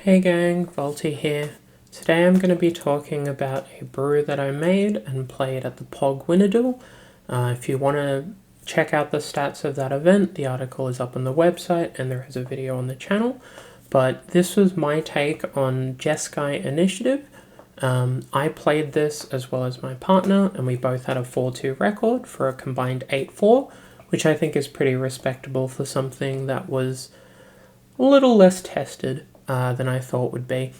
Hey gang, Voltie here. Today I'm going to be talking about a brew that I made and played at the POG Winter Duel. If you want to check out the stats of that event, the article is up on the website and there is a video on the channel. But this was my take on Jeskai Initiative. I played this as well as my partner and we both had a 4-2 record for a combined 8-4, which I think is pretty respectable for something that was a little less tested than I thought would be.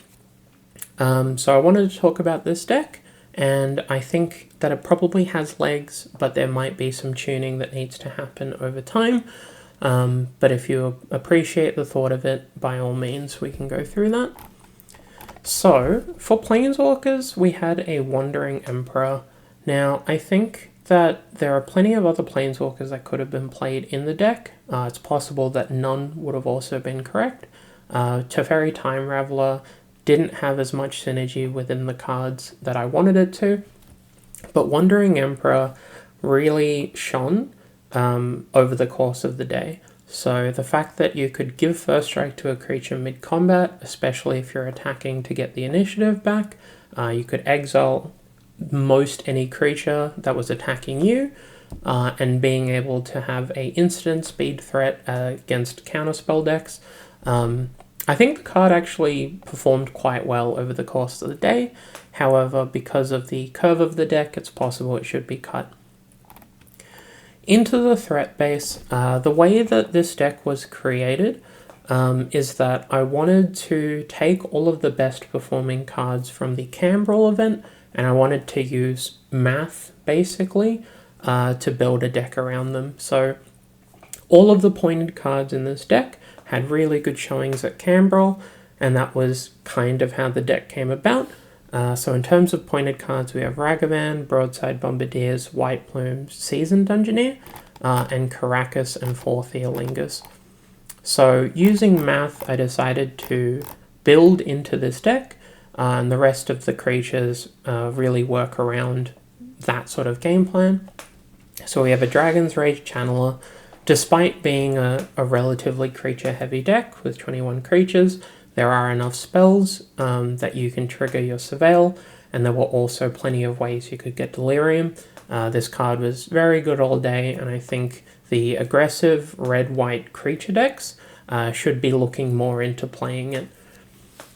So I wanted to talk about this deck, and I think that it probably has legs, but there might be some tuning that needs to happen over time. But if you appreciate the thought of it, by all means, we can go through that. So, for Planeswalkers, we had a Wandering Emperor. Now, I think that there are plenty of other Planeswalkers that could have been played in the deck. It's possible that none would have also been correct. Teferi Time Raveler didn't have as much synergy within the cards that I wanted it to, but Wandering Emperor really shone over the course of the day. So the fact that you could give First Strike to a creature mid-combat, especially if you're attacking to get the initiative back, you could exile most any creature that was attacking you, and being able to have a instant speed threat against counterspell decks. I think the card actually performed quite well over the course of the day. However, because of the curve of the deck, it's possible it should be cut. Into the threat base, the way that this deck was created is that I wanted to take all of the best performing cards from the Cambrel event, and I wanted to use math, basically, to build a deck around them. So all of the pointed cards in this deck had really good showings at Cambrel, and that was kind of how the deck came about. So in terms of pointed cards, we have Ragavan, Broadside Bombardiers, White Plume, Seasoned Dungeoneer, and Caracas and Fortheolingus. So using math, I decided to build into this deck, and the rest of the creatures really work around that sort of game plan. So we have a Dragon's Rage Channeler. Despite being a relatively creature-heavy deck with 21 creatures, there are enough spells that you can trigger your Surveil, and there were also plenty of ways you could get Delirium. This card was very good all day, and I think the aggressive red-white creature decks should be looking more into playing it.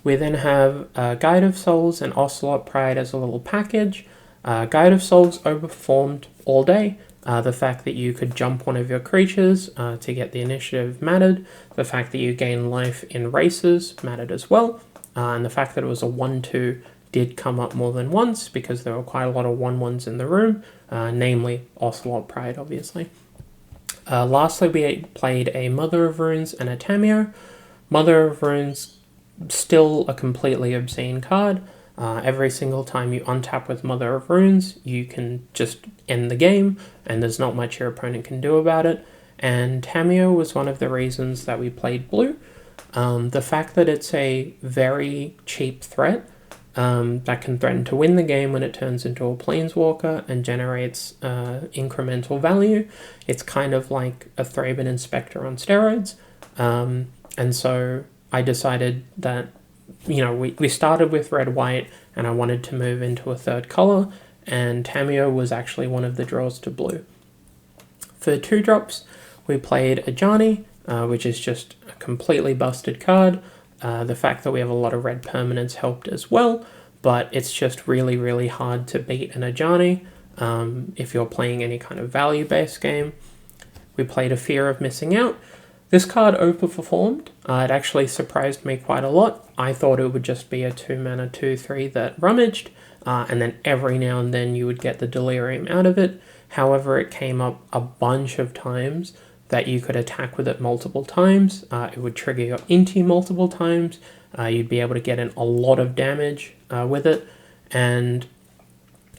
We then have Guide of Souls and Ocelot Pride as a little package. Guide of Souls overperformed all day. The fact that you could jump one of your creatures to get the initiative mattered. The fact that you gain life in races mattered as well. And the fact that it was a 1-2 did come up more than once because there were quite a lot of 1-1s in the room, namely Ocelot Pride, obviously. Lastly, we played a Mother of Runes and a Tamiyo. Mother of Runes, still a completely obscene card. Every single time you untap with Mother of Runes, you can just end the game, and there's not much your opponent can do about it. And Tamiyo was one of the reasons that we played blue. The fact that it's a very cheap threat that can threaten to win the game when it turns into a Planeswalker and generates incremental value. It's kind of like a Thraben Inspector on steroids. And so I decided that, you know, we started with red-white, and I wanted to move into a third color, and Tamiyo was actually one of the draws to blue. For 2-drops, we played Ajani, which is just a completely busted card. The fact that we have a lot of red permanents helped as well, but it's just really, really hard to beat an Ajani if you're playing any kind of value-based game. We played a Fear of Missing Out. This card overperformed. It actually surprised me quite a lot. I thought it would just be a 2-mana 2/3 that rummaged, and then every now and then you would get the Delirium out of it. However, it came up a bunch of times that you could attack with it multiple times. It would trigger your Inti multiple times. You'd be able to get in a lot of damage with it, and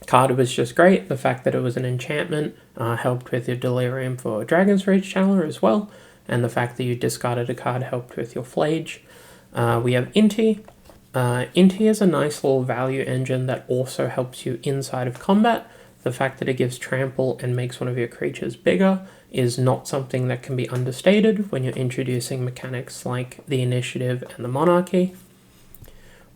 card was just great. The fact that it was an enchantment helped with your Delirium for Dragon's Rage Channeler as well. And the fact that you discarded a card helped with your Flage. We have Inti. Inti is a nice little value engine that also helps you inside of combat. The fact that it gives trample and makes one of your creatures bigger is not something that can be understated when you're introducing mechanics like the initiative and the monarchy.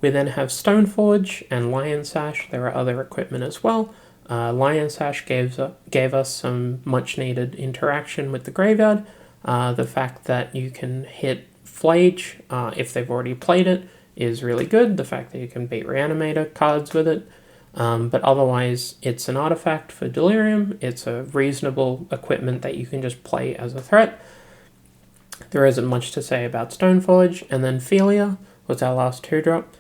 We then have Stoneforge and Lion Sash. There are other equipment as well. Lion Sash gave us some much needed interaction with the graveyard. The fact that you can hit Flage if they've already played it is really good. The fact that you can beat Reanimator cards with it. But otherwise, it's an artifact for Delirium. It's a reasonable equipment that you can just play as a threat. There isn't much to say about Stoneforge. And then Philia was our last 2-drop.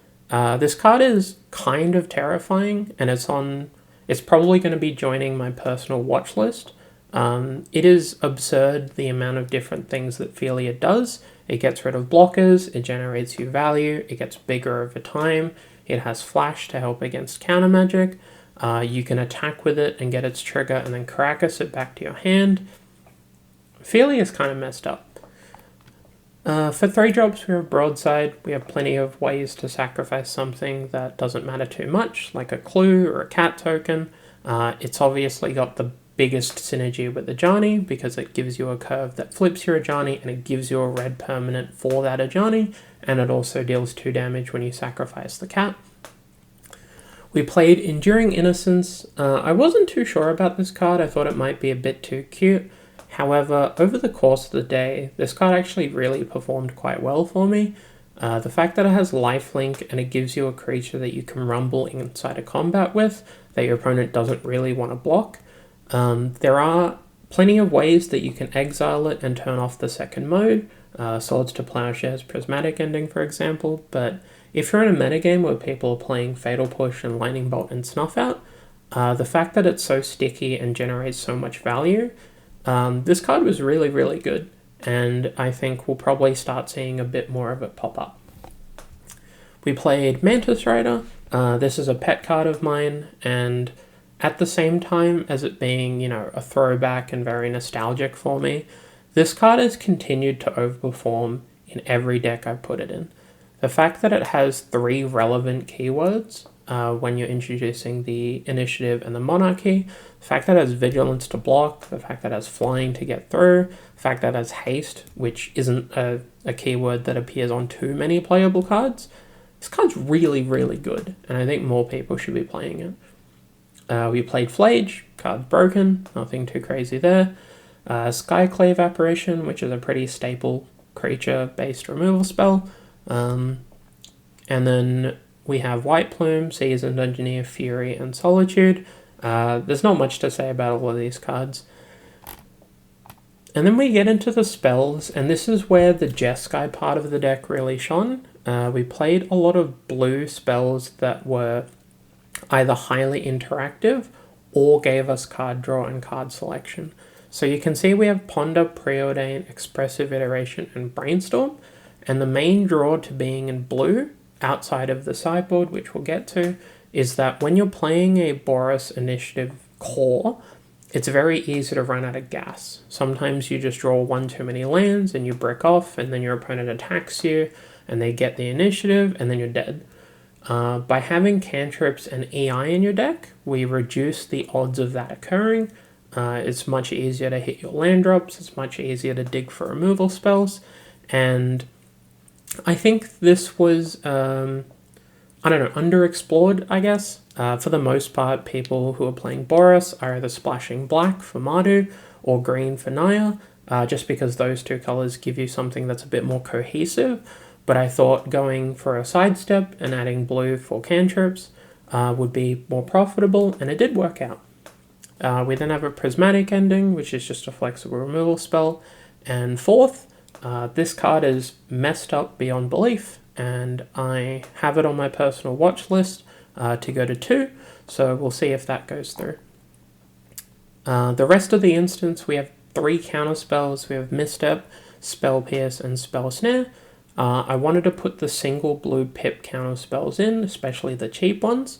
This card is kind of terrifying, and it's probably going to be joining my personal watch list. It is absurd the amount of different things that Philia does. It gets rid of blockers, it generates you value, it gets bigger over time, it has flash to help against counter magic. You can attack with it and get its trigger and then Caracas it back to your hand. Philia is kind of messed up. For 3-drops, we have Broadside. We have plenty of ways to sacrifice something that doesn't matter too much, like a clue or a cat token. It's obviously got the biggest synergy with Ajani because it gives you a curve that flips your Ajani and it gives you a red permanent for that Ajani, and it also deals 2 damage when you sacrifice the cat. We played Enduring Innocence. I wasn't too sure about this card. I thought it might be a bit too cute. However, over the course of the day, this card actually really performed quite well for me. The fact that it has lifelink and it gives you a creature that you can rumble inside a combat with that your opponent doesn't really want to block. There are plenty of ways that you can exile it and turn off the second mode, Swords to Plowshares, Prismatic Ending for example, but if you're in a metagame where people are playing Fatal Push and Lightning Bolt and Snuff Out, the fact that it's so sticky and generates so much value, this card was really, really good, and I think we'll probably start seeing a bit more of it pop up. We played Mantis Rider. This is a pet card of mine, and at the same time as it being, a throwback and very nostalgic for me, this card has continued to overperform in every deck I've put it in. The fact that it has 3 relevant keywords when you're introducing the Initiative and the Monarchy, the fact that it has Vigilance to block, the fact that it has Flying to get through, the fact that it has Haste, which isn't a keyword that appears on too many playable cards, this card's really, really good, and I think more people should be playing it. We played Flage, card's broken, nothing too crazy there. Skyclave Apparition, which is a pretty staple creature-based removal spell. And then we have White Plume, Seasoned Engineer, Fury, and Solitude. There's not much to say about all of these cards. And then we get into the spells, and this is where the Jeskai part of the deck really shone. We played a lot of blue spells that were either highly interactive or gave us card draw and card selection. So you can see we have Ponder, Preordain, Expressive Iteration, and Brainstorm, and the main draw to being in blue, outside of the sideboard, which we'll get to, is that when you're playing a Boros Initiative core, it's very easy to run out of gas. Sometimes you just draw 1 too many lands and you brick off, and then your opponent attacks you, and they get the initiative, and then you're dead. By having cantrips and EI in your deck, we reduce the odds of that occurring. It's much easier to hit your land drops, it's much easier to dig for removal spells, and I think this was, underexplored, I guess. For the most part, people who are playing Boros are either splashing black for Mardu or green for Naya, just because those 2 colors give you something that's a bit more cohesive. But I thought going for a sidestep and adding blue for cantrips would be more profitable, and it did work out. We then have a Prismatic Ending, which is just a flexible removal spell. And 4th, this card is messed up beyond belief, and I have it on my personal watch list to go to 2, so we'll see if that goes through. The rest of the instance, we have 3 counter spells. We have Misstep, Spell Pierce, and Spell Snare. I wanted to put the single blue pip counter spells in, especially the cheap ones,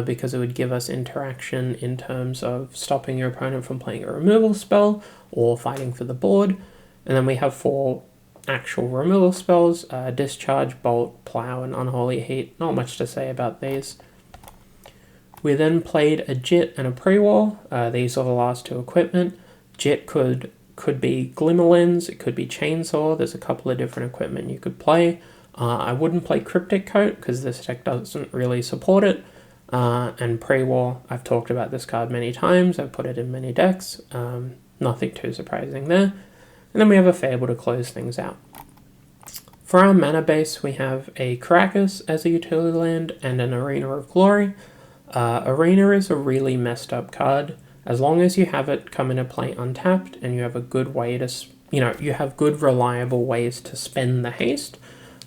because it would give us interaction in terms of stopping your opponent from playing a removal spell or fighting for the board. And then we have 4 actual removal spells, Discharge, Bolt, Plow, and Unholy Heat. Not much to say about these. We then played a Jit and a Pre-War. These are the last 2 equipment. Jit could be Glimmer Lens, it could be Chainsaw, there's a couple of different equipment you could play. I wouldn't play Cryptic Coat because this deck doesn't really support it. And pre-war, I've talked about this card many times. I've put it in many decks. Nothing too surprising there. And then we have a Fable to close things out. For our mana base, we have a Caracas as a utility land and an Arena of Glory. Arena is a really messed up card. As long as you have it come into play untapped and you have a good way to, you have good reliable ways to spend the haste.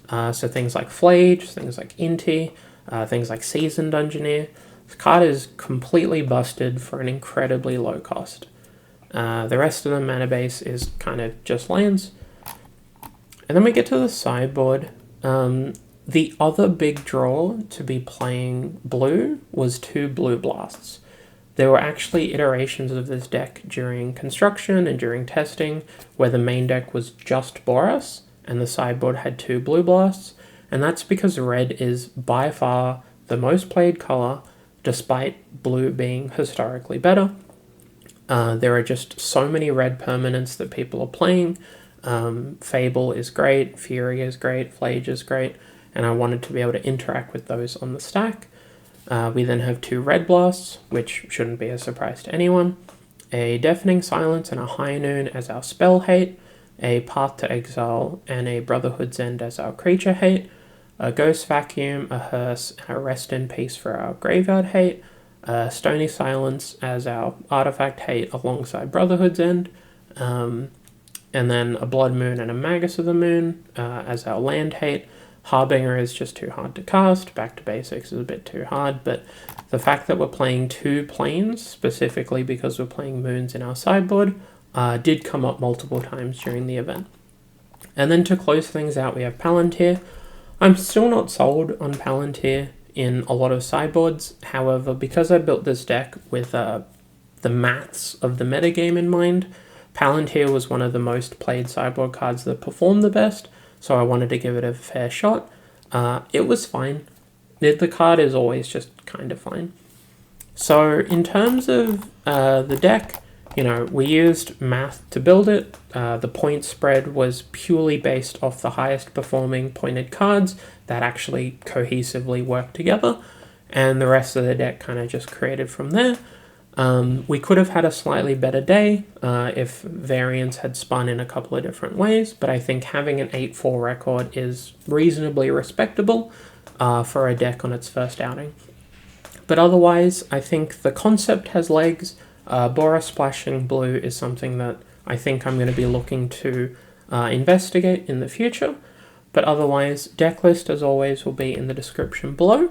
So things like Flage, things like Inti, things like Seasoned Engineer. This card is completely busted for an incredibly low cost. The rest of the mana base is kind of just lands. And then we get to the sideboard. The other big draw to be playing blue was 2 Blue Blasts. There were actually iterations of this deck during construction and during testing where the main deck was just Boros and the sideboard had 2 Blue Blasts, and that's because red is by far the most played color, despite blue being historically better. There are just so many red permanents that people are playing. Fable is great, Fury is great, Flage is great, and I wanted to be able to interact with those on the stack. We then have 2 Red Blasts, which shouldn't be a surprise to anyone, a Deafening Silence and a High Noon as our spell hate, a Path to Exile and a Brotherhood's End as our creature hate, a Ghost Vacuum, a Hearse, and a Rest in Peace for our graveyard hate, a Stony Silence as our artifact hate alongside Brotherhood's End, and then a Blood Moon and a Magus of the Moon as our land hate. Harbinger is just too hard to cast. Back to Basics is a bit too hard, but the fact that we're playing 2 planes, specifically because we're playing moons in our sideboard, did come up multiple times during the event. And then to close things out, we have Palante. I'm still not sold on Palante in a lot of sideboards. However, because I built this deck with the maths of the metagame in mind, Palantir was one of the most played sideboard cards that performed the best, so I wanted to give it a fair shot. It was fine. The card is always just kind of fine. So in terms of the deck, we used math to build it. The point spread was purely based off the highest performing pointed cards that actually cohesively work together, and the rest of the deck kind of just created from there. We could have had a slightly better day if variants had spun in a couple of different ways, but I think having an 8-4 record is reasonably respectable for a deck on its first outing. But otherwise, I think the concept has legs. Boros Splashing Blue is something that I think I'm going to be looking to investigate in the future. But otherwise, deck list as always will be in the description below.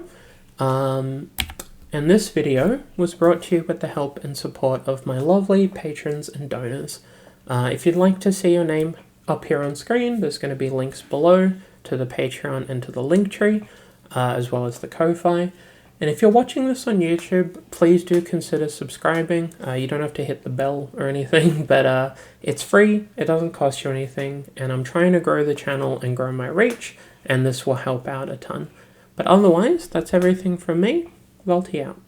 And this video was brought to you with the help and support of my lovely patrons and donors. If you'd like to see your name up here on screen, there's going to be links below to the Patreon and to the Linktree, as well as the Ko-Fi. And if you're watching this on YouTube, please do consider subscribing. You don't have to hit the bell or anything, but it's free, it doesn't cost you anything, and I'm trying to grow the channel and grow my reach, and this will help out a ton. But otherwise, that's everything from me. Voltie out.